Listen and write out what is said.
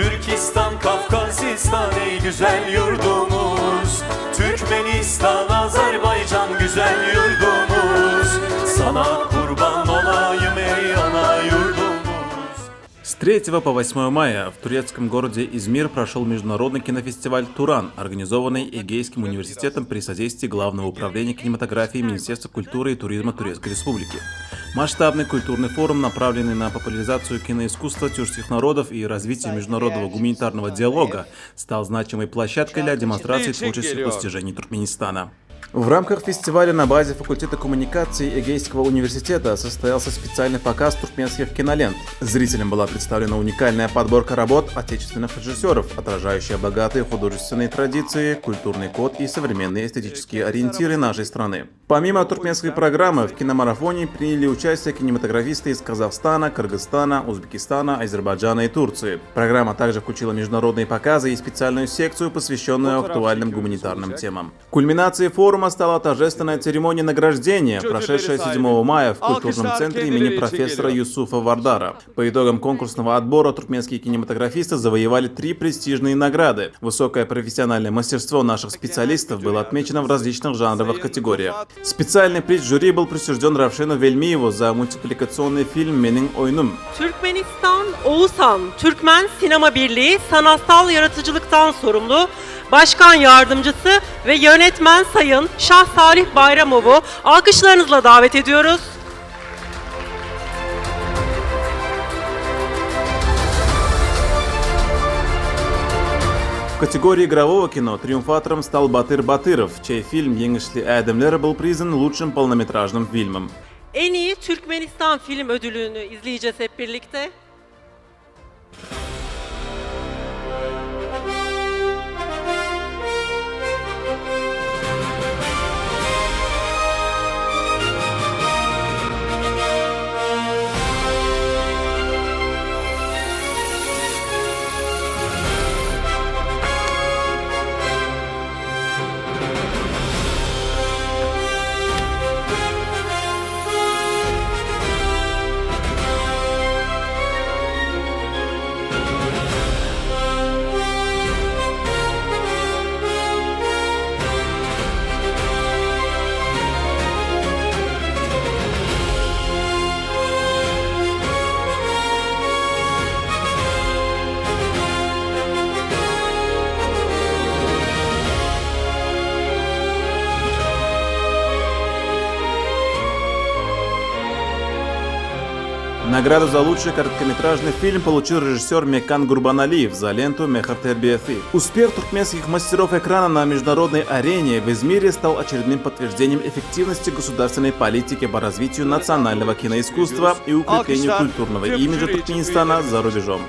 Türkistan, Kafkasistan ey güzel yurdumuz. Türkmenistan, Azerbaycan güzel yurdumuz. Sana kurban olayım ey ana yurdumuz. С 3 по 8 мая в турецком городе Измир прошел международный кинофестиваль «Туран», организованный Эгейским университетом при содействии Главного управления кинематографии Министерства культуры и туризма Турецкой Республики. Масштабный культурный форум, направленный на популяризацию киноискусства тюркских народов и развитие международного гуманитарного диалога, стал значимой площадкой для демонстрации творческих достижений Туркменистана. В рамках фестиваля на базе факультета коммуникаций Эгейского университета состоялся специальный показ туркменских кинолент. Зрителям была представлена уникальная подборка работ отечественных режиссеров, отражающая богатые художественные традиции, культурный код и современные эстетические ориентиры нашей страны. Помимо туркменской программы, в киномарафоне приняли участие кинематографисты из Казахстана, Кыргызстана, Узбекистана, Азербайджана и Турции. Программа также включила международные показы и специальную секцию, посвященную актуальным гуманитарным темам. Кульминацией форума стала торжественная церемония награждения, прошедшая 7 мая в культурном центре имени профессора Юсуфа Вардара. По итогам конкурсного отбора туркменские кинематографисты завоевали 3 престижные награды. Высокое профессиональное мастерство наших специалистов было отмечено в различных жанровых категориях. Специальный приз жюри был присужден Равшену Вельмиеву за мультипликационный фильм «Menin Oyunum». Türkmenistan, Oğuzhan, Türkmen Sinema Birliği sanatsal yaratıcılıktan sorumlu Başkan Yardımcısı ve Yönetmen Sayın Şah Salih Bayramov'u alkışlarınızla davet ediyoruz. В категории игрового кино триумфатором стал Батыр Батыров, чей фильм «Еңішли Әдемлер» был признан лучшим полнометражным фильмом. En iyi Türkmenistan film ödülünü izleyeceğiz hep birlikte. Награду за лучший короткометражный фильм получил режиссер Мекан Гурбаналиев за ленту «Мехар Тербияты». Успех туркменских мастеров экрана на международной арене в Измире стал очередным подтверждением эффективности государственной политики по развитию национального киноискусства и укреплению культурного имиджа Туркменистана за рубежом.